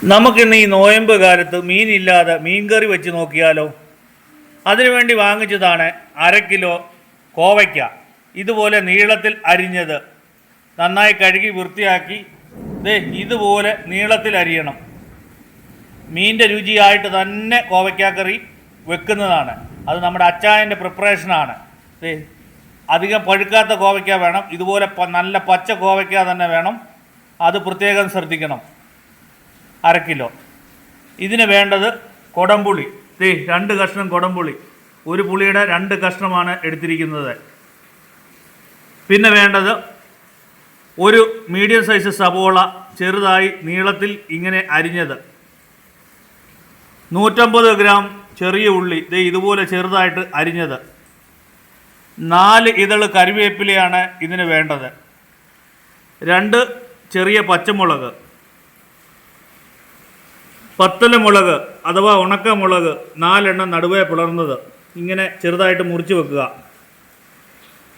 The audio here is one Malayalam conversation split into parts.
നമുക്കിന്ന് ഈ നോയമ്പ് കാലത്ത് മീനില്ലാതെ മീൻകറി വെച്ച് നോക്കിയാലോ? അതിനുവേണ്ടി വാങ്ങിച്ചതാണ് 1/2 കിലോ കോവയ്ക്ക. ഇതുപോലെ നീളത്തിൽ അരിഞ്ഞത് നന്നായി കഴുകി വൃത്തിയാക്കി ഇതുപോലെ നീളത്തിൽ അരിയണം. മീനിൻ്റെ രുചിയായിട്ട് തന്നെ കോവയ്ക്കാക്കറി വെക്കുന്നതാണ്. അത് നമ്മുടെ അച്ചായൻ്റെ പ്രിപ്പറേഷനാണ്. അധികം പഴുക്കാത്ത കോവയ്ക്ക വേണം. ഇതുപോലെ നല്ല പച്ച കോവയ്ക്ക തന്നെ വേണം. അത് പ്രത്യേകം ശ്രദ്ധിക്കണം. 1/2 കിലോ. ഇതിന് വേണ്ടത് കൊടംപുളി. 2 കഷ്ണം കൊടംപുളി. ഒരു പുളിയുടെ 2 കഷ്ണമാണ് എടുത്തിരിക്കുന്നത്. പിന്നെ വേണ്ടത് ഒരു മീഡിയം സൈസ് സവോള ചെറുതായി നീളത്തിൽ ഇങ്ങനെ അരിഞ്ഞത്. 150 ഗ്രാം ചെറിയ ഉള്ളി ഇതുപോലെ ചെറുതായിട്ട് അരിഞ്ഞത്. 4 ഇതൾ കറിവേപ്പിലയാണ് ഇതിന് വേണ്ടത്. 2 ചെറിയ പച്ചമുളക്, പത്തലമുളക് അഥവാ ഉണക്കമുളക് 4 എണ്ണം നടുവേ പിളർന്നത് ഇങ്ങനെ ചെറുതായിട്ട് മുറിച്ച് വെക്കുക.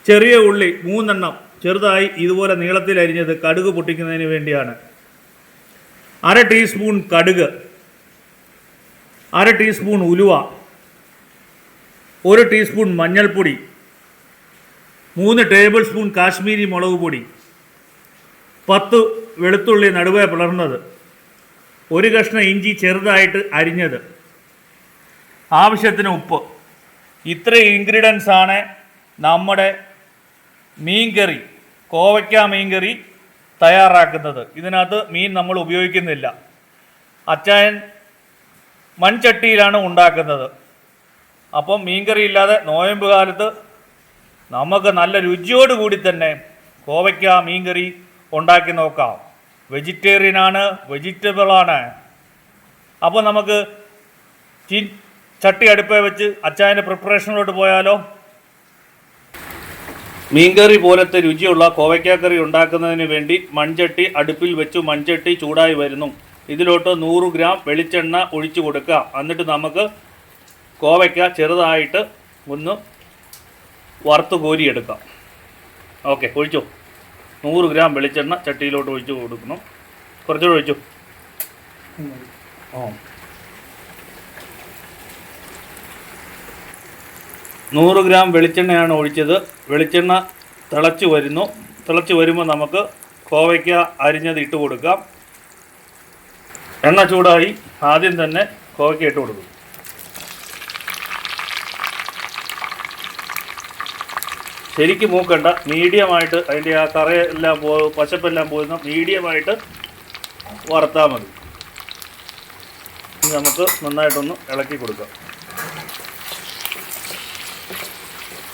ചെറിയ ഉള്ളി 3 എണ്ണം ചെറുതായി ഇതുപോലെ നീളത്തിൽ അരിഞ്ഞത് കടുക് പൊട്ടിക്കുന്നതിന് വേണ്ടിയാണ്. 1/2 ടീസ്പൂൺ കടുക്, 1/2 ടീസ്പൂൺ ഉലുവ, 1 ടീസ്പൂൺ മഞ്ഞൾപ്പൊടി, 3 ടേബിൾ സ്പൂൺ കാശ്മീരി മുളക് പൊടി, 10 വെളുത്തുള്ളി നടുവേ പിളർന്നത്, 1 കഷ്ണം ഇഞ്ചി ചെറുതായിട്ട് അരിഞ്ഞത്, ആവശ്യത്തിന് ഉപ്പ്. ഇത്രയും ഇൻഗ്രീഡിയൻസാണ് നമ്മുടെ മീൻകറി, കോവയ്ക്ക മീൻകറി തയ്യാറാക്കുന്നത്. ഇതിനകത്ത് മീൻ നമ്മൾ ഉപയോഗിക്കുന്നില്ല. അച്ചായൻ മൺചട്ടിയിലാണ് ഉണ്ടാക്കുന്നത്. അപ്പം മീൻകറി ഇല്ലാതെ നോയമ്പ് കാലത്ത് നമുക്ക് നല്ല രുചിയോടുകൂടി തന്നെ കോവയ്ക്ക മീൻകറി ഉണ്ടാക്കി നോക്കാം. വെജിറ്റേറിയനാണ്, വെജിറ്റബിളാണ്. അപ്പോൾ നമുക്ക് ചട്ടി അടുപ്പേ വെച്ച് അച്ചായൻ്റെ പ്രിപ്പറേഷനിലോട്ട് പോയാലോ? മീൻകറി പോലത്തെ രുചിയുള്ള കോവയ്ക്കാക്കറി ഉണ്ടാക്കുന്നതിന് വേണ്ടി മൺചട്ടി അടുപ്പിൽ വെച്ചു. മൺചട്ടി ചൂടായി വരുന്നു. ഇതിലോട്ട് 100 ഗ്രാം വെളിച്ചെണ്ണ ഒഴിച്ചു കൊടുക്കാം. എന്നിട്ട് നമുക്ക് കോവയ്ക്ക ചെറുതായിട്ട് ഒന്ന് വറുത്ത് കോരിയെടുക്കാം. ഓക്കെ, ഒഴിച്ചു. 100 ഗ്രാം വെളിച്ചെണ്ണ ചട്ടിയിലോട്ട് ഒഴിച്ചു കൊടുക്കണം. കുറച്ചുകൂടെ ഒഴിച്ചു. 100 ഗ്രാം വെളിച്ചെണ്ണയാണ് ഒഴിച്ചത്. വെളിച്ചെണ്ണ തിളച്ച് വരുന്നു. തിളച്ച് വരുമ്പോൾ നമുക്ക് കോവയ്ക്ക അരിഞ്ഞത് ഇട്ട് കൊടുക്കാം. എണ്ണ ചൂടായി. ആദ്യം തന്നെ കോവയ്ക്ക ഇട്ട് കൊടുക്കും. ശരിക്കും മൂക്കണ്ട, മീഡിയമായിട്ട് അതിൻ്റെ ആ കറയെല്ലാം പച്ചപ്പെല്ലാം പോയിരുന്ന മീഡിയമായിട്ട് വറുത്താൽ മതി. നമുക്ക് നന്നായിട്ടൊന്ന് ഇളക്കി കൊടുക്കാം.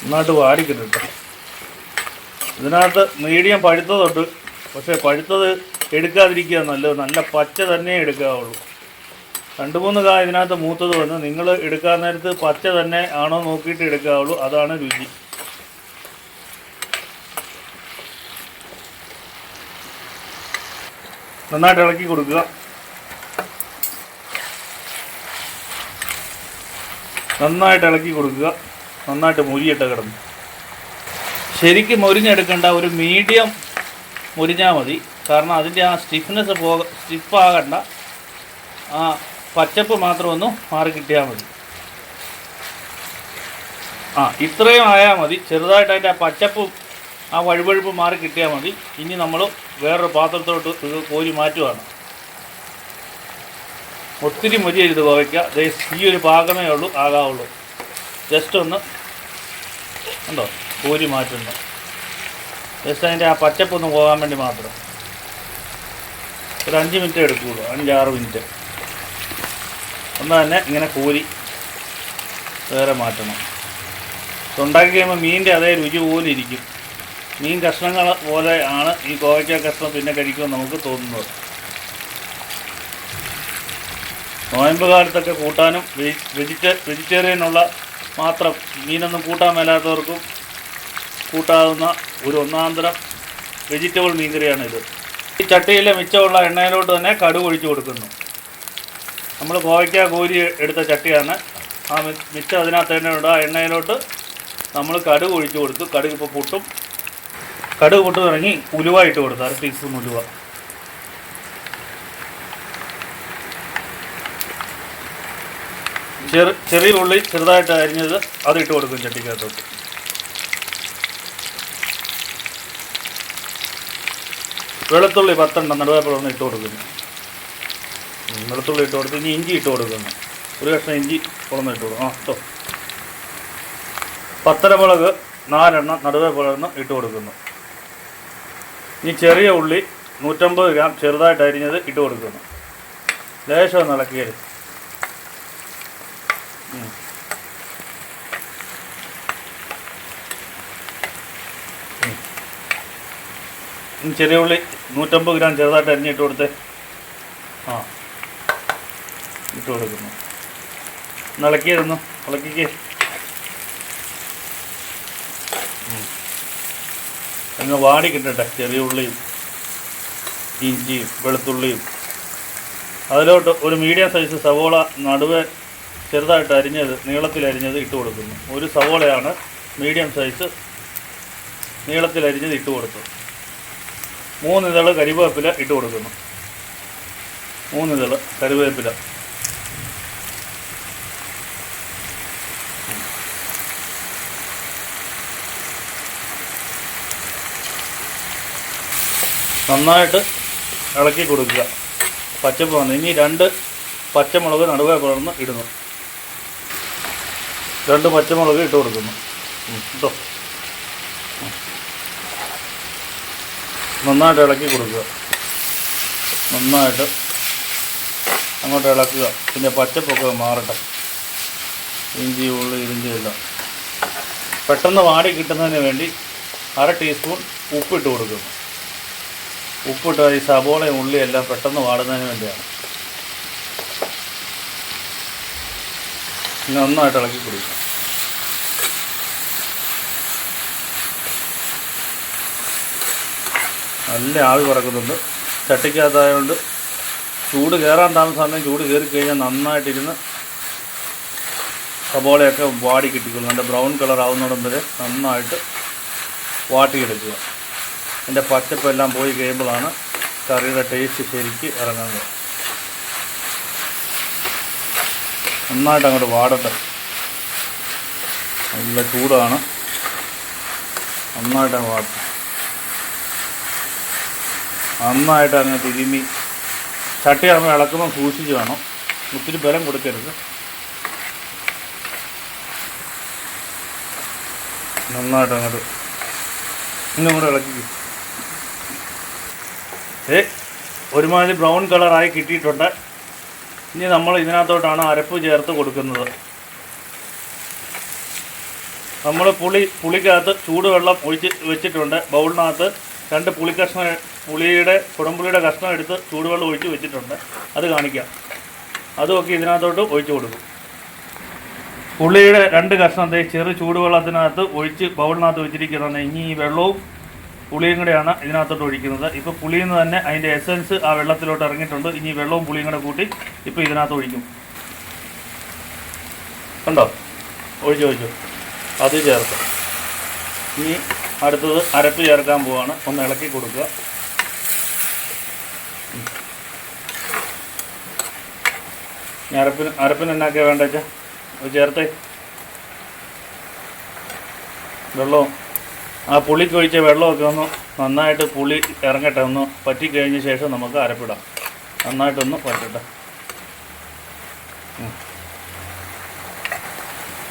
നന്നായിട്ട് വാടിക്കിട്ടും. ഇതിനകത്ത് മീഡിയം പഴുത്തതുണ്ട്. പക്ഷേ പഴുത്തത് എടുക്കാതിരിക്കുക നല്ലത്. നല്ല പച്ച തന്നെ എടുക്കാവുള്ളൂ. 2-3 കായ ഇതിനകത്ത് മൂത്തത് വന്ന് നിങ്ങൾ എടുക്കാൻ നേരത്ത് പച്ച തന്നെ ആണോ നോക്കിയിട്ട് എടുക്കാവുള്ളൂ. അതാണ് രുചി. നന്നായിട്ട് ഇളക്കി കൊടുക്കുക. നന്നായിട്ട് ഇളക്കി കൊടുക്കുക. നന്നായിട്ട് മുരിയിട്ട് കിടന്നു. ശരിക്കും മുരിഞ്ഞെടുക്കേണ്ട, ഒരു മീഡിയം മുരിഞ്ഞാൽ മതി. കാരണം അതിൻ്റെ ആ സ്റ്റിഫാകണ്ട, ആ പച്ചപ്പ് മാത്രം ഒന്ന് മാറി കിട്ടിയാൽ മതി. ഇത്രയും ആയാൽ മതി. ചെറുതായിട്ട് അതിൻ്റെ ആ പച്ചപ്പും ആ വഴുവഴുപ്പ് മാറി കിട്ടിയാൽ മതി. ഇനി നമ്മൾ വേറൊരു പാത്രത്തോട്ട് ഇത് കോരി മാറ്റുകയാണ്. ഒത്തിരി മുരിയരുത് കോവയ്ക്ക. ഈ ഒരു പാകമേ ആകാവുള്ളൂ. ജസ്റ്റ് ഒന്ന് ഉണ്ടോ കോരി മാറ്റുന്നു. ജസ്റ്റ് അതിൻ്റെ ആ പച്ചപ്പൊന്ന് പോകാൻ വേണ്ടി മാത്രം. ഒരു 5 മിനിറ്റ് എടുക്കുകയുള്ളൂ. 5-6 മിനിറ്റ്. ഒന്ന് തന്നെ ഇങ്ങനെ കോരി വേറെ മാറ്റണം. ഉണ്ടാക്കി കഴിയുമ്പോൾ മീനിൻ്റെ അതേ രുചി പോലെ ഇരിക്കും. മീൻ കഷ്ണങ്ങൾ പോലെ ആണ് ഈ കോവയ്ക്ക കഷ്ണം പിന്നെ കഴിക്കുമെന്ന് നമുക്ക് തോന്നുന്നത്. നോയമ്പ് കാലത്തൊക്കെ കൂട്ടാനും വെജിറ്റേറിയനുള്ള മാത്രം മീനൊന്നും കൂട്ടാൻ മേലാത്തവർക്കും കൂട്ടാവുന്ന ഒരു ഒന്നാന്തരം വെജിറ്റബിൾ മീൻകറിയാണിത്. ഈ ചട്ടിയിലെ മിച്ചമുള്ള എണ്ണയിലോട്ട് തന്നെ കടുക് ഒഴിച്ചു കൊടുക്കുന്നു. നമ്മൾ കോവയ്ക്ക കോരി എടുത്ത ചട്ടിയാണ്. ആ മിച്ചം അതിനകത്ത് തന്നെ ഇടുക. ആ എണ്ണയിലോട്ട് നമ്മൾ കടുക് ഒഴിച്ചു കൊടുത്തു. കടുക് ഇപ്പോൾ പൊട്ടും. കടുക് പൊട്ട് തുടങ്ങി ഉലുവ ഇട്ട് കൊടുത്തു. 1/2 ടീസ്പൂൺ ഉലുവ. ചെറിയ ഉള്ളി ചെറുതായിട്ട് അരിഞ്ഞത് അതിട്ട് കൊടുക്കും ചട്ടിക്കകത്തോട്ട്. വെളുത്തുള്ളി 10 നടുവേപ്പിലൊന്ന് ഇട്ട് കൊടുക്കുന്നു. വെളുത്തുള്ളി ഇട്ട് കൊടുത്ത് ഇനി ഇഞ്ചി ഇട്ട് കൊടുക്കുന്നു. ഒരു കഷ്ണം ഇഞ്ചി കുളന്ന് ഇട്ട് കൊടുക്കും. കേട്ടോ. പത്തരമുളക് 4 നടുവേപ്പിലൊന്ന് ഇട്ട് കൊടുക്കുന്നു. ഇനി ചെറിയ ഉള്ളി 150 ഗ്രാം ചെറുതായിട്ട് അരിഞ്ഞത് ഇട്ട് കൊടുക്കുന്നു. ലേശം ഒന്ന് ഇളക്കിയത്. ചെറിയ ഉള്ളി 150 ഗ്രാം ചെറുതായിട്ട് അരിഞ്ഞിട്ട് കൊടുത്തേ. ഇട്ട് കൊടുക്കുന്നു. ഇളക്കിയിരുന്നു. ഇളക്കിക്ക് അങ്ങ് വാടി കിട്ടട്ടെ. ചെറിയ ഉള്ളിയും ഇഞ്ചിയും വെളുത്തുള്ളിയും. അതിലോട്ട് ഒരു മീഡിയം സൈസ് സവോള നടുവെ ചെറുതായിട്ട് അരിഞ്ഞത് നീളത്തിൽ അരിഞ്ഞത് ഇട്ട് കൊടുക്കുന്നു. ഒരു സവോളയാണ് മീഡിയം സൈസ് നീളത്തിൽ അരിഞ്ഞത് ഇട്ട് കൊടുത്തു. 3 ഇതള് കരിവേപ്പില ഇട്ട് കൊടുക്കുന്നു. 3 ഇതള് കറിവേപ്പില. നന്നായിട്ട് ഇളക്കി കൊടുക്കുക. പച്ചപ്പ് വന്ന് ഇനി 2 പച്ചമുളക് നടുവേ പിളർന്ന് ഇടുന്നു. 2 പച്ചമുളക് ഇട്ട് കൊടുക്കുന്നു. കേട്ടോ. നന്നായിട്ട് ഇളക്കി കൊടുക്കുക. നന്നായിട്ട് അങ്ങോട്ട് ഇളക്കുക. പിന്നെ പച്ചപ്പൊക്കെ മാറട്ടെ. ഇഞ്ചി ഉള്ളി ഇരിഞ്ചിയെല്ലാം പെട്ടെന്ന് വാടി കിട്ടുന്നതിന് വേണ്ടി 1/2 ടീസ്പൂൺ ഉപ്പിട്ട് കൊടുക്കുന്നു. ഉപ്പിട്ട് ഈ സബോളയും ഉള്ളിയെല്ലാം പെട്ടെന്ന് വാടുന്നതിന് വേണ്ടിയാണ്. ഇനി നന്നായിട്ട് ഇളക്കി കൊടുക്കുക. നല്ല ആവി പറക്കുന്നുണ്ട്. ചട്ടിക്കകത്തായതുകൊണ്ട് ചൂട് കയറാൻ താമസം ചൂട് കയറിക്കഴിഞ്ഞാൽ നന്നായിട്ടിരുന്ന് സബോളയൊക്കെ വാടി കിട്ടിക്കൊള്ളും. നല്ല ബ്രൗൺ കളർ ആവുന്നിടം വരെ നന്നായിട്ട് വാട്ടിയെടുക്കുക. അതിൻ്റെ പച്ചപ്പെല്ലാം പോയി കഴിയുമ്പോഴാണ് കറിയുടെ ടേസ്റ്റ് ശരിക്ക് ഇറങ്ങുന്നത്. നന്നായിട്ട് അങ്ങോട്ട് വാടട്ടെ. നല്ല ചൂടാണ്. നന്നായിട്ട് വാട്ടും. നന്നായിട്ട് അങ്ങ് തിരുമ്മി ചട്ടി ആകുമ്പോൾ ഇളക്കുമ്പോൾ സൂക്ഷിച്ച് വേണം. ഒത്തിരി ബലം കൊടുക്കരുത്. നന്നായിട്ട് അങ്ങോട്ട് ഇന്നും കൂടെ ഇളക്കി. ഒരുമാതിരി ബ്രൗൺ കളറായി കിട്ടിയിട്ടുണ്ട്. ഇനി നമ്മൾ ഇതിനകത്തോട്ടാണ് അരപ്പ് ചേർത്ത് കൊടുക്കുന്നത്. നമ്മൾ പുളിക്കകത്ത് ചൂടുവെള്ളം ഒഴിച്ച് വെച്ചിട്ടുണ്ട്. ബൗളിനകത്ത് 2 കുടംപുളിയുടെ കഷ്ണം എടുത്ത് ചൂടുവെള്ളം ഒഴിച്ച് വെച്ചിട്ടുണ്ട്. അത് കാണിക്കാം. അതുമൊക്കെ ഇതിനകത്തോട്ട് ഒഴിച്ച് കൊടുക്കും. പുളിയുടെ 2 കഷ്ണം ചെറു ചൂടുവെള്ളത്തിനകത്ത് ഒഴിച്ച് ബൗളിനകത്ത് വെച്ചിരിക്കുന്നതാണ്. ഇനി ഈ വെള്ളവും പുളിയും കൂടെയാണ് ഇതിനകത്തോട്ട് ഒഴിക്കുന്നത്. ഇപ്പോൾ പുളിയിൽ നിന്ന് തന്നെ അതിൻ്റെ എസൻസ് ആ വെള്ളത്തിലോട്ട് ഇറങ്ങിയിട്ടുണ്ട്. ഇനി വെള്ളവും പുളിയും കൂടെ കൂട്ടി ഇപ്പോൾ ഇതിനകത്ത് ഒഴിക്കും. കണ്ടോ? ഒഴിച്ചു അത് ചേർത്ത് ഇനി അടുത്തത് അരപ്പ് ചേർക്കാൻ പോവാണ്. ഒന്ന് ഇളക്കി കൊടുക്കുക. അരപ്പിന് എന്നാക്കിയാൽ വേണ്ട വെച്ചാൽ അത് ചേർത്തേ. വെള്ളവും ആ പുളിക്ക് ഒഴിച്ച വെള്ളമൊക്കെ ഒന്ന് നന്നായിട്ട് പുളി ഇറങ്ങട്ടെ. ഒന്ന് പറ്റിക്കഴിഞ്ഞ ശേഷം നമുക്ക് അരപ്പിടാം. നന്നായിട്ടൊന്ന് പറ്റട്ടെ.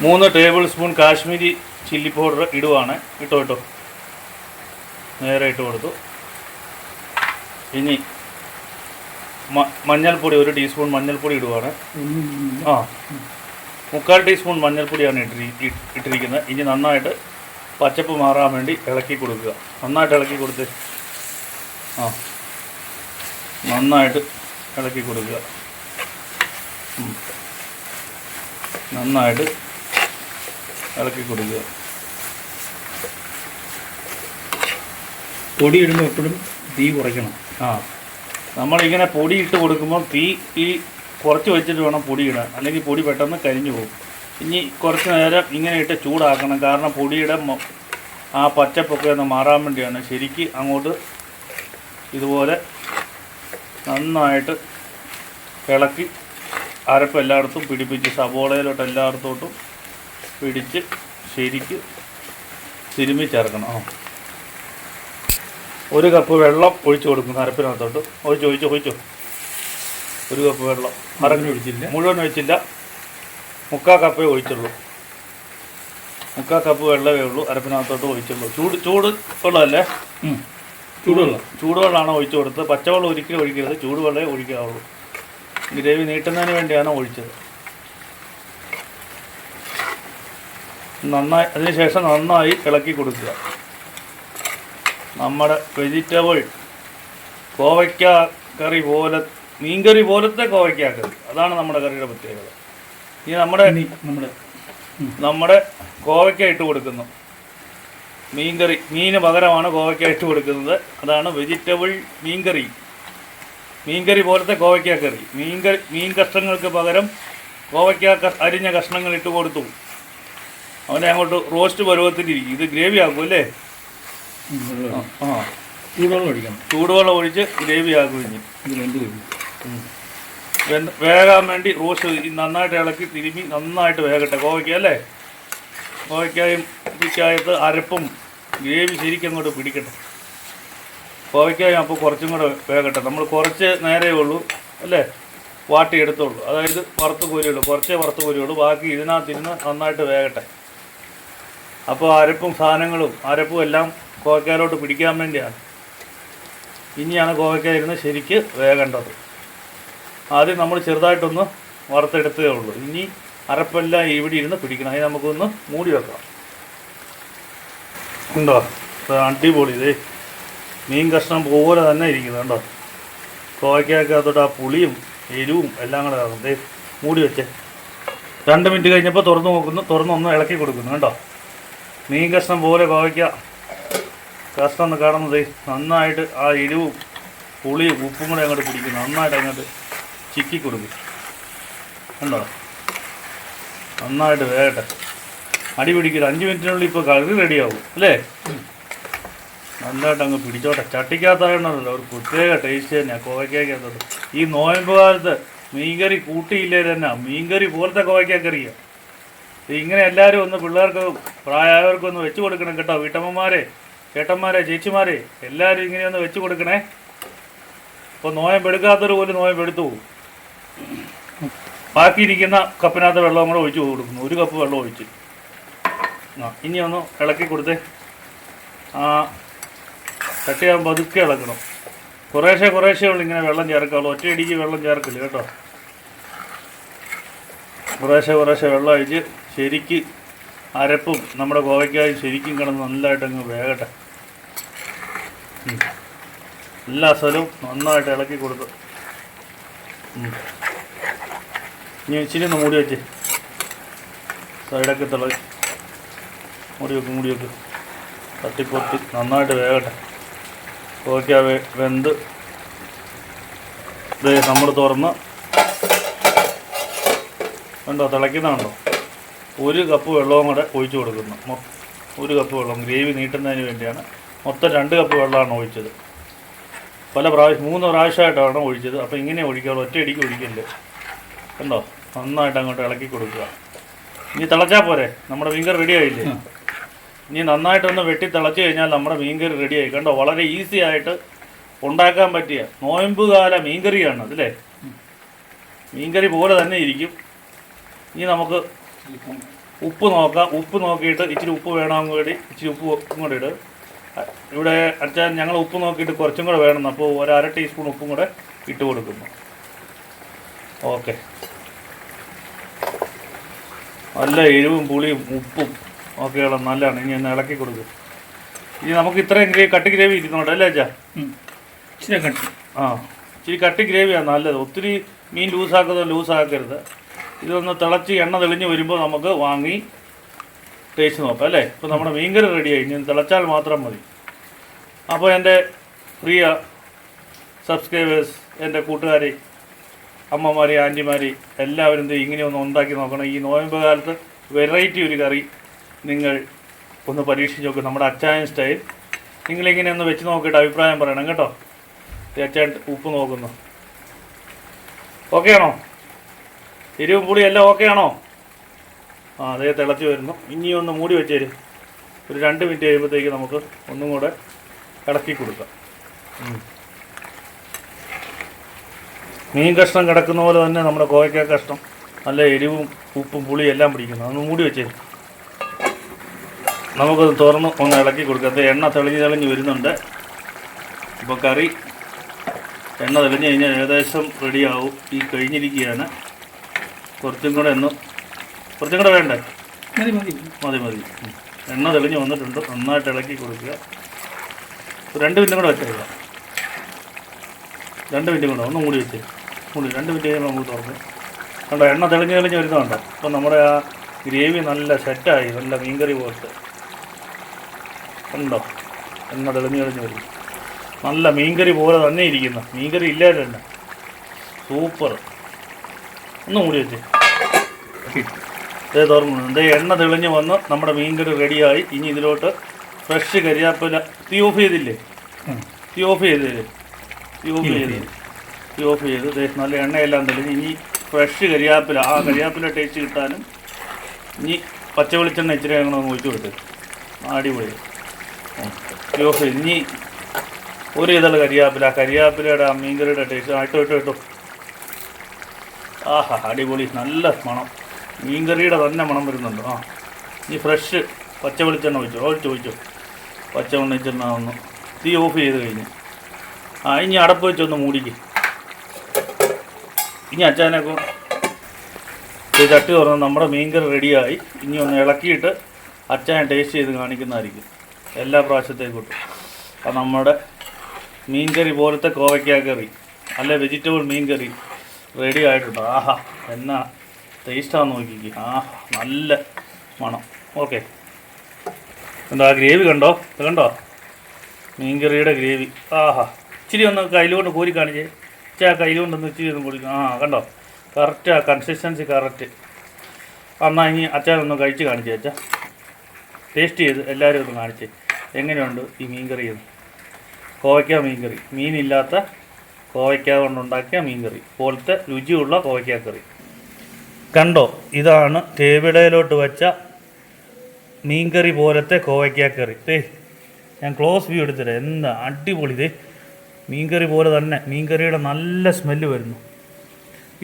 3 tablespoon Kashmiri chilli powder ഇടുവാണ്. ഇട്ടോ നേരെ ഇട്ട് കൊടുത്തു. ഇനി മഞ്ഞൾപ്പൊടി 1 ടീസ്പൂൺ മഞ്ഞൾപ്പൊടി ഇടുവാണ്. 3/4 ടീസ്പൂൺ മഞ്ഞൾപ്പൊടിയാണ് ഇട്ടിരിക്കുന്നത്. ഇനി നന്നായിട്ട് പച്ചപ്പ് മാറാൻ വേണ്ടി ഇളക്കി കൊടുക്കുക. നന്നായിട്ട് ഇളക്കി കൊടുത്ത് നന്നായിട്ട് ഇളക്കി കൊടുക്കുക. നന്നായിട്ട് ഇളക്കി കൊടുക്കുക. പൊടി ഇടുമ്പോൾ എപ്പോഴും തീ കുറയ്ക്കണം. നമ്മളിങ്ങനെ പൊടി ഇട്ട് കൊടുക്കുമ്പോൾ തീ കുറച്ച് വെച്ചിട്ട് വേണം പൊടി ഇടാൻ. അല്ലെങ്കിൽ പൊടി പെട്ടെന്ന് കരിഞ്ഞു പോകും. ഇനി കുറച്ച് നേരം ഇങ്ങനെ ഇട്ട് ചൂടാക്കണം. കാരണം പൊടിയുടെ ആ പച്ചപ്പൊക്കെ ഒന്ന് മാറാൻ വേണ്ടിയാണ്. ശരിക്ക് അങ്ങോട്ട് ഇതുപോലെ നന്നായിട്ട് ഇളക്കി അരപ്പ് എല്ലായിടത്തും പിടിപ്പിച്ച് സബോളയിലോട്ട് എല്ലായിടത്തോട്ടും പിടിച്ച് ശരിക്ക് തിരുമ്മി ചേർക്കണം. ഒരു കപ്പ് വെള്ളം ഒഴിച്ചു കൊടുക്കുന്നു അരപ്പിനകത്തോട്ട്. ഒഴിച്ചു 1 കപ്പ് വെള്ളം മുഴുവൻ ഒഴിച്ചില്ല, 3/4 കപ്പേ ഒഴിച്ചുള്ളൂ. 3/4 കപ്പ് വെള്ളമേ ഉള്ളൂ അരപ്പിനകത്തോട്ട് ഒഴിച്ചുള്ളൂ. ചൂട് വെള്ളമല്ലേ? ചൂടുവെള്ളമാണ് ഒഴിച്ചു കൊടുത്തത്. പച്ചവെള്ളം ഒരിക്കലും ഒഴിക്കരുത്, ചൂടുവെള്ളമേ ഒഴിക്കാവുള്ളൂ. ഗ്രേവി നീട്ടുന്നതിന് വേണ്ടിയാണ് ഒഴിച്ചത്. അതിനുശേഷം നന്നായി ഇളക്കി കൊടുക്കുക. നമ്മുടെ വെജിറ്റബിൾ കോവയ്ക്ക കറി പോലെ, മീൻകറി പോലത്തെ കോവയ്ക്ക കറി, അതാണ് നമ്മുടെ കറിയുടെ പ്രത്യേകത. ഇനി നമ്മുടെ കോവയ്ക്ക ഇട്ട് കൊടുക്കുന്നു. മീന് പകരമാണ് കോവയ്ക്ക ഇട്ട് കൊടുക്കുന്നത്. അതാണ് വെജിറ്റബിൾ മീൻകറി പോലത്തെ കോവയ്ക്ക കറി. മീൻ കഷ്ണങ്ങൾക്ക് പകരം കോവയ്ക്ക അരിഞ്ഞ കഷ്ണങ്ങൾ ഇട്ട് കൊടുത്തു. അവനെ അങ്ങോട്ട് റോസ്റ്റ് പരുവത്തിലിരിക്കും. ഇത് ഗ്രേവി ആക്കും അല്ലേ? ചൂടുവെള്ളം ഒഴിച്ച് ഗ്രേവി ആക്കും. ഇനി വേകാൻ വേണ്ടി റോസ്റ്റ് നന്നായിട്ട് ഇളക്കി തിരുമ്മി നന്നായിട്ട് വേകട്ടെ കോവയ്ക്ക അല്ലേ? കോവയ്ക്കായും ഇതിക്കകത്ത് അരപ്പും ഗ്രേവി ശരിക്കും അങ്ങോട്ട് പിടിക്കട്ടെ. കോവയ്ക്കായും അപ്പോൾ കുറച്ചും കൂടെ വേകട്ടെ. നമ്മൾ കുറച്ച് നേരേ ഉള്ളൂ അല്ലേ വാട്ടിയെടുത്തുള്ളൂ. അതായത് കുറച്ചേ വറുത്ത് കോരിയുള്ളൂ. ബാക്കി ഇതിനകത്തിരുന്ന് നന്നായിട്ട് വേകട്ടെ. അപ്പോൾ അരപ്പും എല്ലാം കോവയ്ക്കായിലോട്ട് പിടിക്കാൻ വേണ്ടിയാണ്. ഇനിയാണ് കോവയ്ക്ക ഇരുന്ന് ശരിക്ക് വേകേണ്ടത്. ആദ്യം നമ്മൾ ചെറുതായിട്ടൊന്ന് വറുത്തെടുത്തേ ഉള്ളൂ. ഇനി അരപ്പെല്ലാം ഇവിടെ ഇരുന്ന് പിടിക്കണം. അതിന് നമുക്കൊന്ന് മൂടി വെക്കാം. ഉണ്ടോ? അടിപൊളി. ഇതേ മീൻ കഷ്ണം പോലെ തന്നെ ഇരിക്കുന്നത് കണ്ടോ? കോവയ്ക്കകത്തോട്ട് ആ പുളിയും എരിവും എല്ലാം കൂടെ കാണും. ദേ മൂടി വെച്ചേ. 2 മിനിറ്റ് കഴിഞ്ഞപ്പോൾ തുറന്നൊന്ന് ഇളക്കി കൊടുക്കുന്നു കണ്ടോ? മീൻ കഷ്ണം പോലെ കോവയ്ക്ക കഷ്ണം ഒന്ന് കാണുന്നത് നന്നായിട്ട് ആ എരിവും പുളിയും ഉപ്പും കൂടെ അങ്ങോട്ട് പിടിക്കുന്നു. നന്നായിട്ട് അങ്ങോട്ട് ചിക്കി കൊടുക്കും കണ്ടോ? നന്നായിട്ട് വേകട്ടെ. അടി പിടിക്കില്ല. 5 മിനിറ്റിനുള്ളിൽ ഇപ്പോൾ കറി റെഡിയാവും അല്ലേ? നല്ലതായിട്ട് അങ്ങ് പിടിച്ചോട്ടെ. ചട്ടിക്കകത്തായണല്ലോ ഒരു പ്രത്യേക ടേസ്റ്റ് തന്നെയാണ് കോവയ്ക്കകത്തോട്ട്. ഈ നോയമ്പ് കാലത്ത് മീൻകറി കൂട്ടിയില്ലേ തന്നെ മീൻകറി പോലത്തെ കോവയ്ക്കറിയാണ്. ഇങ്ങനെ എല്ലാവരും ഒന്ന് പിള്ളേർക്ക് പ്രായമായവർക്കൊന്ന് വെച്ച് കൊടുക്കണം കേട്ടോ. വീട്ടമ്മമാരെ, ചേട്ടന്മാരെ, ചേച്ചിമാരെ എല്ലാവരും ഇങ്ങനെയൊന്ന് വെച്ച് കൊടുക്കണേ. ഇപ്പോൾ നോയമ്പെടുക്കാത്തൊരു പോലും നോയമ്പെടുത്തു പോകും. ബാക്കിയിരിക്കുന്ന കപ്പിനകത്ത് വെള്ളം കൂടെ ഒഴിച്ച് കൊടുക്കുന്നു. 1 കപ്പ് വെള്ളം ഒഴിച്ച് ഇനി ഒന്ന് ഇളക്കി കൊടുത്തേ. ചട്ടിയാകുമ്പോൾ പതുക്കെ ഇളക്കണം. കുറേശ്ശേ ഉള്ളു ഇങ്ങനെ വെള്ളം ചേർക്കാവുള്ളൂ. ഒറ്റയടിക്ക് വെള്ളം ചേർക്കില്ല കേട്ടോ. കുറേശ്ശെ വെള്ളം ഒഴിച്ച് ശരിക്ക് അരപ്പും നമ്മുടെ കോവയ്ക്കായും ശരിക്കും കിടന്ന് നല്ലതായിട്ട് അങ്ങ് വേകട്ടെ. എല്ലാ സ്ഥലവും നന്നായിട്ട് ഇളക്കി കൊടുത്തു. ഇനി ഇച്ചിരി ഒന്ന് മൂടി വെച്ച് സൈഡൊക്കെ തിളച്ച് മൂടി വെക്ക്. തട്ടിപ്പൊത്തി നന്നായിട്ട് വേകട്ടെ. കോവയ്ക്ക വെന്ത് ഇത് നമ്മൾ തുറന്ന് കണ്ടോ തിളയ്ക്കുന്നുണ്ടോ? 1 കപ്പ് വെള്ളവും കൂടെ ഒഴിച്ചു കൊടുക്കുന്നു. 1 കപ്പ് വെള്ളം ഗ്രേവി നീട്ടുന്നതിന് വേണ്ടിയാണ്. മൊത്തം 2 കപ്പ് വെള്ളമാണ് ഒഴിച്ചത്. 3 പ്രാവശ്യമായിട്ടാണ് ഒഴിച്ചത്. അപ്പോൾ ഇങ്ങനെ ഒഴിക്കാവുള്ളൂ, ഒറ്റയടിക്ക് ഒഴിക്കല്ലേ. കണ്ടോ? നന്നായിട്ട് അങ്ങോട്ട് ഇളക്കി കൊടുക്കുക. ഇനി തിളച്ചാൽ പോരെ, നമ്മുടെ മീൻകറി റെഡി ആയില്ലേ? ഇനി നന്നായിട്ടൊന്ന് വെട്ടി തിളച്ച് കഴിഞ്ഞാൽ നമ്മുടെ മീൻകറി റെഡിയായി. കണ്ടോ? വളരെ ഈസി ആയിട്ട് ഉണ്ടാക്കാൻ പറ്റിയ നോയമ്പുകാല മീൻകറിയാണ് അതല്ലേ? മീൻകറി പോലെ തന്നെ ഇരിക്കും. ഇനി നമുക്ക് ഉപ്പ് നോക്കാം. ഉപ്പ് നോക്കിയിട്ട് ഇച്ചിരി ഉപ്പ് വേണമെങ്കിൽ കൂടി ഇച്ചിരി ഉപ്പും കൂടെ ഇട്. ഇവിടെ അച്ഛൻ ഞങ്ങൾ ഉപ്പ് നോക്കിയിട്ട് കുറച്ചും കൂടെ വേണം. അപ്പോൾ 1/2 ടീസ്പൂൺ ഉപ്പും കൂടെ ഇട്ട് കൊടുക്കുന്നു. ഓക്കെ. നല്ല എരിവും പുളിയും ഉപ്പും ഒക്കെയുള്ള നല്ലതാണ്. ഇനി ഒന്ന് ഇളക്കി കൊടുക്കും. ഇനി നമുക്ക് ഇത്രയും കട്ടി ഗ്രേവി ഇരിക്കുന്നുണ്ട് അല്ലേ അച്ഛാ? ഇച്ചിരി കട്ടി. ഇച്ചിരി കട്ടി ഗ്രേവിയാണ് നല്ലത്. ഒത്തിരി മീൻ ലൂസാക്കരുത്. ഇതൊന്ന് തിളച്ച് എണ്ണ തെളിഞ്ഞ് വരുമ്പോൾ നമുക്ക് വാങ്ങി ടേസ്റ്റ് നോക്കാം അല്ലേ? ഇപ്പോൾ നമ്മുടെ മീൻകറി റെഡിയായി. ഇനി തിളച്ചാൽ മാത്രം മതി. അപ്പോൾ എൻ്റെ പ്രിയ സബ്സ്ക്രൈബേഴ്സ്, എൻ്റെ കൂട്ടുകാരെ, അമ്മമാരെ, ആൻറ്റിമാരെ എല്ലാവരും ഇങ്ങനെയൊന്ന് ഉണ്ടാക്കി നോക്കണം. ഈ നോയമ്പ് കാലത്ത് വെറൈറ്റി ഒരു കറി നിങ്ങൾ ഒന്ന് പരീക്ഷിച്ച് നോക്കും. നമ്മുടെ അച്ചായൻ സ്റ്റൈൽ. നിങ്ങളിങ്ങനെ ഒന്ന് വെച്ച് നോക്കിയിട്ട് അഭിപ്രായം പറയണം കേട്ടോ. അച്ചായൻ ഉപ്പ് നോക്കുന്നു. ഓക്കെ ആണോ? എരിവും പുളി എല്ലാം ഓക്കെ ആണോ? ആ അതേ തിളച്ച് വരുന്നു. ഇനി ഒന്ന് മൂടി വെച്ചേരും. ഒരു 2 മിനിറ്റ് കഴിയുമ്പോഴത്തേക്ക് നമുക്ക് ഒന്നും കൂടെ ഇളക്കി കൊടുക്കാം. മീൻ കഷ്ണം കിടക്കുന്ന പോലെ തന്നെ നമ്മുടെ കോവയ്ക്ക കഷ്ണം നല്ല എരിവും ഉപ്പും പുളിയും എല്ലാം പിടിക്കുന്നു. അതൊന്ന് മൂടി വെച്ചേരും. നമുക്കത് തുറന്ന് ഒന്ന് ഇളക്കി കൊടുക്കാം. എണ്ണ തെളിഞ്ഞ് വരുന്നുണ്ട്. ഇപ്പോൾ കറി എണ്ണ തെളിഞ്ഞ് കഴിഞ്ഞാൽ ഏകദേശം റെഡിയാവും. ഈ കഴിഞ്ഞിരിക്കുകയാണ്. കുറച്ചും കൂടെ വേണ്ടേ? മതി. എണ്ണ തെളിഞ്ഞ് വന്നിട്ടുണ്ട്. നന്നായിട്ട് ഇളക്കി കൊടുക്കുക. 2 മിനിറ്റും കൂടെ വെച്ചേക്കാം. 2 മിനിറ്റും കൂടെ ഒന്ന് മൂടി 2 മിനിറ്റ് കഴിയുമ്പോൾ നമുക്ക് തുറക്കും. കണ്ടോ എണ്ണ തെളിഞ്ഞ് വരുന്നുണ്ടോ? അപ്പോൾ നമ്മുടെ ആ ഗ്രേവി നല്ല സെറ്റായി, നല്ല മീൻകറി പോലത്തെ. കണ്ടോ എണ്ണ തെളിഞ്ഞ് വരും. നല്ല മീൻകറി പോലെ തന്നെ ഇരിക്കുന്ന മീൻകറി ഇല്ലാതെ തന്നെ സൂപ്പർ. ഒന്ന് മൂടി വെച്ച് തുറന്നു. എണ്ണ തെളിഞ്ഞ് വന്ന് നമ്മുടെ മീൻകറി റെഡിയായി. ഇനി ഇതിലോട്ട് ഫ്രഷ് കരിയാപ്പില തീ ഓഫ് ചെയ്ത് നല്ല എണ്ണയെല്ലാം തെളിഞ്ഞ് ഇനി ഫ്രഷ് കരിയാപ്പില, ആ കരിയാപ്പില ടേസ്റ്റ് കിട്ടാനും ഇനി പച്ച വെളിച്ചെണ്ണ ഇച്ചിരി ഞങ്ങൾ ഒഴിച്ചു കൊടുത്ത് അടിപൊളി തീ ഓഫ് ചെയ്ത് ഇനി ഒരു ഇതുള്ള കരിയാപ്പിലയുടെ ആ മീൻകറിയുടെ ടേസ്റ്റ് ഇട്ടോ. ആഹാ അടിപൊളി, നല്ല മണം, മീൻകറിയുടെ തന്നെ മണം വരുന്നുണ്ട്. ഇനി ഫ്രഷ് പച്ച വെളിച്ചെണ്ണ ഒഴിച്ചു പച്ച വെളിച്ചെണ്ണ ഒന്ന് തീ ഓഫ് ചെയ്ത് കഴിഞ്ഞ് ഇനി അടപ്പ് വെച്ചൊന്ന് മൂടിക്ക്. ഇനി അച്ചാനൊക്കെ ചട്ടി തുറന്ന് നമ്മുടെ മീൻകറി റെഡിയായി. ഇനി ഒന്ന് ഇളക്കിയിട്ട് അച്ചാൻ ടേസ്റ്റ് ചെയ്ത് കാണിക്കുന്നതായിരിക്കും എല്ലാ പ്രാവശ്യത്തേക്കും. അത് നമ്മുടെ മീൻകറി പോലത്തെ കോവയ്ക്ക കറി, അല്ല വെജിറ്റബിൾ മീൻകറി റെഡി ആയിട്ടുണ്ട്. ആഹാ എന്നാ ടേസ്റ്റാന്ന് നോക്കിക്ക്. നല്ല മണം. ഓക്കെ, കണ്ടോ ആ ഗ്രേവി കണ്ടോ മീൻകറിയുടെ ഗ്രേവി. ഇച്ചിരി ഒന്ന് കയ്യിലുകൊണ്ട് കോരി കാണിച്ചേ. ആ കയ്യിലുകൊണ്ടൊന്ന് ഇച്ചിരി ഒന്ന് കുടിക്കാം. കണ്ടോ കറക്റ്റ്, ആ കൺസിസ്റ്റൻസി കറക്റ്റ്. എന്നാൽ ഇനി അച്ചാനൊന്ന് കഴിച്ച് കാണിച്ചേ. അച്ഛാ ടേസ്റ്റ് ചെയ്ത് എല്ലാവരും ഒന്ന് കാണിച്ചേ എങ്ങനെയുണ്ട് ഈ മീൻകറി എന്ന്. കോവയ്ക്ക മീൻകറി, മീനില്ലാത്ത കോവയ്ക്ക കൊണ്ടുണ്ടാക്കിയ മീൻകറി പോലത്തെ രുചിയുള്ള കോവയ്ക്ക കറി. കണ്ടോ ഇതാണ് ടേബിളിലോട്ട് വെച്ച മീൻകറി പോലത്തെ കോവയ്ക്ക കറി. ഞാൻ ക്ലോസ് വ്യൂ എടുത്തിട്ട് എന്താ അടിപൊളി. മീൻകറി പോലെ തന്നെ മീൻകറിയുടെ നല്ല സ്മെല്ല് വരുന്നു.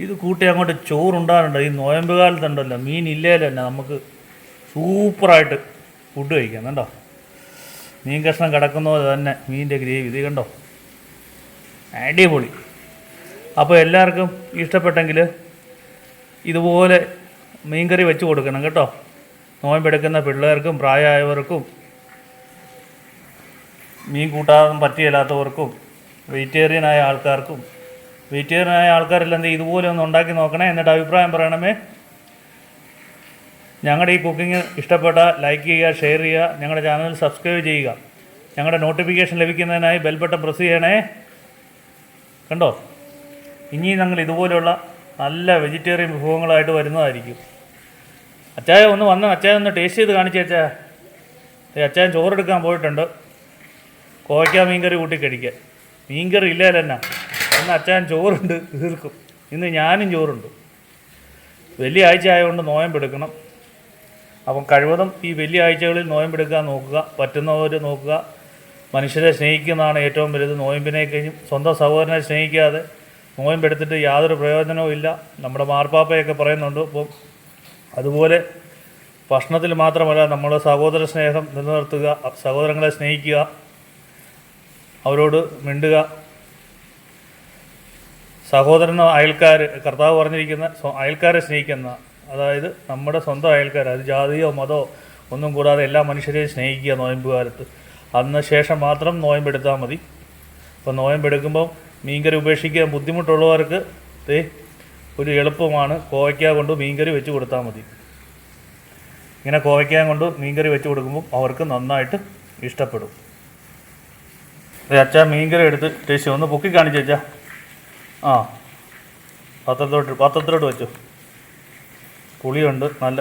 ഇത് കൂട്ടി അങ്ങോട്ട് ചോറുണ്ടാകുന്നുണ്ട്. ഈ നോയമ്പ് കാലത്തുണ്ടല്ലോ മീൻ ഇല്ലേലും തന്നെ നമുക്ക് സൂപ്പറായിട്ട് ഫുഡ് കഴിക്കാം. കണ്ടോ മീൻ കഷ്ണം കിടക്കുന്ന പോലെ തന്നെ മീനിൻ്റെ ഗ്രേവി. ഇത് കണ്ടോ അടിപൊളി. അപ്പോൾ എല്ലാവർക്കും ഇഷ്ടപ്പെട്ടെങ്കിൽ ഇതുപോലെ മീൻകറി വെച്ച് കൊടുക്കണം കേട്ടോ. നോയമ്പെടുക്കുന്ന പിള്ളേർക്കും പ്രായമായവർക്കും മീൻ കൂട്ടാൻ പറ്റിയില്ലാത്തവർക്കും വെജിറ്റേറിയനായ ആൾക്കാർക്കും. വെജിറ്റേറിയനായ ആൾക്കാരില്ലെന്ത് ഇതുപോലെ ഒന്ന് ഉണ്ടാക്കി നോക്കണേ. എന്നിട്ട് അഭിപ്രായം പറയണമേ. ഞങ്ങളുടെ ഈ കുക്കിംഗ് ഇഷ്ടപ്പെട്ടാൽ ലൈക്ക് ചെയ്യുക, ഷെയർ ചെയ്യുക, ഞങ്ങളുടെ ചാനൽ സബ്സ്ക്രൈബ് ചെയ്യുക. ഞങ്ങളുടെ നോട്ടിഫിക്കേഷൻ ലഭിക്കുന്നതിനായി ബെൽ ബട്ടൺ പ്രസ് ചെയ്യണേ. കണ്ടോ ഇനി ഞങ്ങൾ ഇതുപോലെയുള്ള നല്ല വെജിറ്റേറിയൻ വിഭവങ്ങളായിട്ട് വരുന്നതായിരിക്കും. അച്ചായ ഒന്ന് ടേസ്റ്റ് ചെയ്ത് കാണിച്ചു. അച്ചായൻ ചോറെടുക്കാൻ പോയിട്ടുണ്ട് കോവയ്ക്ക മീൻകറി കൂട്ടി കഴിക്കാൻ. മീൻകറി ഇല്ലാതെ തന്നെ ഇന്ന് അച്ചായൻ ചോറുണ്ട് തീർക്കും. ഇന്ന് ഞാനും ചോറുണ്ട്. വലിയ ആഴ്ച ആയതുകൊണ്ട് നോയമ്പെടുക്കണം. അപ്പം കഴിവതും ഈ വലിയ ആഴ്ചകളിൽ നോയമ്പെടുക്കാൻ നോക്കുക. പറ്റുന്നവർ നോക്കുക. മനുഷ്യരെ സ്നേഹിക്കുന്നതാണ് ഏറ്റവും വലുത്. നോയമ്പിനെ കഴിഞ്ഞും സ്വന്തം സഹോദരനെ സ്നേഹിക്കാതെ നോയമ്പെടുത്തിട്ട് യാതൊരു പ്രയോജനവും ഇല്ല. നമ്മുടെ മാർപ്പാപ്പയൊക്കെ പറയുന്നുണ്ട്. അപ്പം അതുപോലെ ഭക്ഷണത്തിൽ മാത്രമല്ല നമ്മൾ സഹോദര സ്നേഹം നിലനിർത്തുക, സഹോദരങ്ങളെ സ്നേഹിക്കുക, അവരോട് മിണ്ടുക. സഹോദരൻ അയൽക്കാർ, കർത്താവ് പറഞ്ഞിരിക്കുന്ന അയൽക്കാരെ സ്നേഹിക്കുന്ന, അതായത് നമ്മുടെ സ്വന്തം അയൽക്കാർ, അത് ജാതിയോ മതമോ ഒന്നും കൂടാതെ എല്ലാ മനുഷ്യരെയും സ്നേഹിക്കുക നോയമ്പ് കാലത്ത്. അന്ന് ശേഷം മാത്രം നോയമ്പെടുത്താൽ മതി. അപ്പോൾ നോയമ്പെടുക്കുമ്പം മീൻകറി ഉപേക്ഷിക്കാൻ ബുദ്ധിമുട്ടുള്ളവർക്ക് ഒരു എളുപ്പമാണ്. കോവയ്ക്ക കൊണ്ട് മീൻകറി വെച്ച് കൊടുത്താൽ മതി. ഇങ്ങനെ കോവയ്ക്ക കൊണ്ട് മീൻകറി വെച്ച് കൊടുക്കുമ്പം അവർക്ക് നന്നായിട്ട് ഇഷ്ടപ്പെടും. അച്ഛാ മീൻകറി എടുത്ത് ടേസ്റ്റ് ഒന്ന് പൊക്കി കാണിച്ചു അച്ഛാ. പാത്രത്തിലോട്ട് വെച്ചു. പുളിയുണ്ട് നല്ല.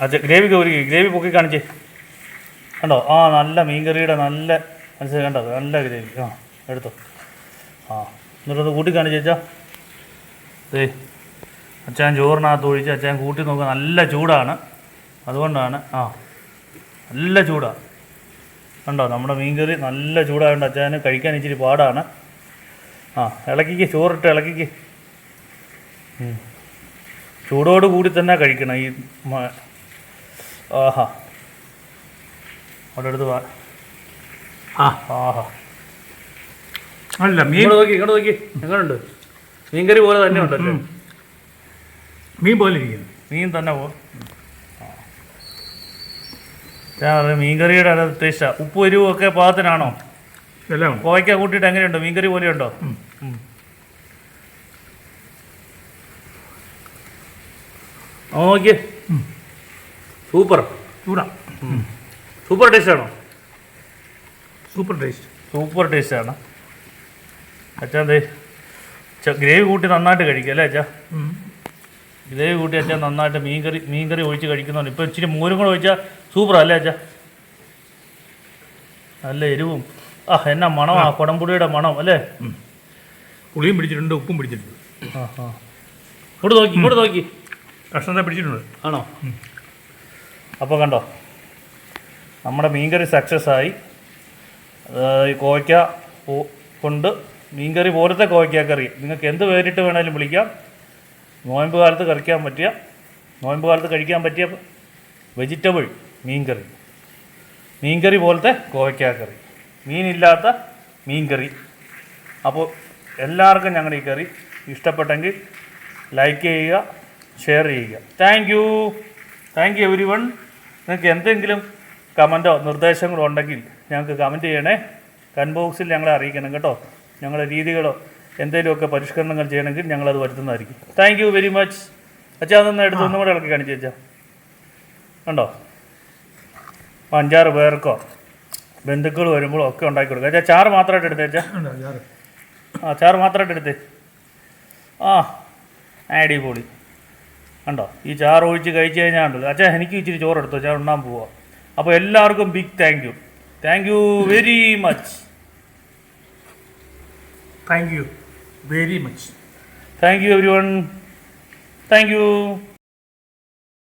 അച്ഛാ ഗ്രേവി പൊക്കി കാണിച്ചേ. കണ്ടോ നല്ല മീൻകറിയുടെ നല്ല മനസ്സിലായി. കണ്ടോ നല്ല ഗ്രേവി. എടുത്തോ. എന്നിട്ടൊന്ന് കൂട്ടി കാണിച്ചേച്ചാ. ദേ അച്ഛൻ ചോറിനകത്ത് ഒഴിച്ച് അച്ഛൻ കൂട്ടി നോക്കുക. നല്ല ചൂടാണ്, അതുകൊണ്ടാണ്. നല്ല ചൂടാണ് കണ്ടോ. നമ്മുടെ മീൻകറി നല്ല ചൂടായതുകൊണ്ട് അച്ഛന് കഴിക്കാൻ ഇച്ചിരി പാടാണ്. ഇളക്കിക്ക്, ചോറിട്ട് ഇളക്കിക്ക്. ചൂടോട് കൂടി തന്നെ കഴിക്കണം. ഈ ആഹാ അവിടെ എടുത്ത് ആഹാ അല്ല മീൻ നോക്കി, ഇങ്ങോട്ട് നോക്കി. എങ്ങനെയുണ്ട്? മീൻകറി പോലെ തന്നെ ഉണ്ടല്ലോ. മീൻ പോലെ ഇരിക്കുന്നു. മീൻ തന്നെ മീൻകറിയുടെ അത് ടേസ്റ്റാണ്. ഉപ്പ് എരിവും ഒക്കെ പാകത്തിനാണോ? എല്ലാം കോവയ്ക്ക കൂട്ടിയിട്ട് എങ്ങനെയുണ്ടോ? മീൻകറി പോലെയുണ്ടോ? നോക്കിയേ, സൂപ്പർ. ചൂടാ. സൂപ്പർ ടേസ്റ്റാണോ? Super taste. സൂപ്പർ ടേസ്റ്റാണ്. അച്ഛാ ദേ ഗ്രേവി കൂട്ടി നന്നായിട്ട് കഴിക്കുക അല്ലേ അച്ഛാ? ഗ്രേവി കൂട്ടി അച്ഛാ നന്നായിട്ട് മീൻകറി ഒഴിച്ച് കഴിക്കുന്നുണ്ട്. ഇപ്പോൾ ഇച്ചിരി മോരും കൂടെ ഒഴിച്ചാൽ സൂപ്പറാ അല്ലേ അച്ഛാ? നല്ല എരിവും എന്നാ മണമാ, കുടംപുളിയുടെ മണം അല്ലേ? പുളിയും പിടിച്ചിട്ടുണ്ട്, ഉപ്പും പിടിച്ചിട്ടുണ്ട്. ഇങ്ങോട്ട് നോക്കി കഷ്ണത്തെ പിടിച്ചിട്ടുണ്ട്. ആണോ? അപ്പോൾ കണ്ടോ, നമ്മുടെ മീൻകറി സക്സസ് ആയി. ഈ കോവയ്ക്ക കൊണ്ട് മീൻകറി പോലത്തെ കോവയ്ക്കക്കറി നിങ്ങൾക്ക് എന്ത് പേരിട്ട് വേണേലും വിളിക്കാം. നോയമ്പ് കാലത്ത് കഴിക്കാൻ പറ്റിയ വെജിറ്റബിൾ മീൻകറി പോലത്തെ കോവയ്ക്കക്കറി, മീനില്ലാത്ത മീൻകറി. അപ്പോൾ എല്ലാവർക്കും ഞങ്ങളുടെ ഈ കറി ഇഷ്ടപ്പെട്ടെങ്കിൽ ലൈക്ക് ചെയ്യുക, ഷെയർ ചെയ്യുക. Thank you every one. നിങ്ങൾക്ക് എന്തെങ്കിലും കമൻറ്റോ നിർദ്ദേശങ്ങളോ ഉണ്ടെങ്കിൽ ഞങ്ങൾക്ക് കമൻറ്റ് ചെയ്യണേ. കമൻറ്റ് ബോക്സിൽ ഞങ്ങളെ അറിയിക്കണം കേട്ടോ. ഞങ്ങളുടെ രീതികളോ എന്തെങ്കിലുമൊക്കെ പരിഷ്കരണങ്ങൾ ചെയ്യണമെങ്കിൽ ഞങ്ങളത് വരുത്തുന്നതായിരിക്കും. Thank you very much. അച്ഛാ അതൊന്ന് എടുത്ത് ഒന്നും കൂടെ ഇളക്കി കാണിച്ചു വെച്ചാൽ കണ്ടോ. 5-6 പേർക്കോ ബന്ധുക്കൾ വരുമ്പോഴോ ഒക്കെ ഉണ്ടാക്കി കൊടുക്കുക. അച്ഛാ ചാറ് മാത്രമായിട്ട് എടുത്തേ അച്ഛാ. ചാറ് മാത്രമായിട്ട് എടുത്തേ. അടിപൊളി കണ്ടോ. ഈ ചാറ് ഒഴിച്ച് കഴിച്ച് കഴിഞ്ഞാൽ ഉണ്ടല്ലോ അച്ഛാ, എനിക്ക് ഇച്ചിരി ചോറ് എടുത്തോ, ഞാൻ ഉണ്ണാൻ പോവാ. അപ്പോൾ എല്ലാവർക്കും big thank you very much. Thank you very much. Thank you everyone. Thank U.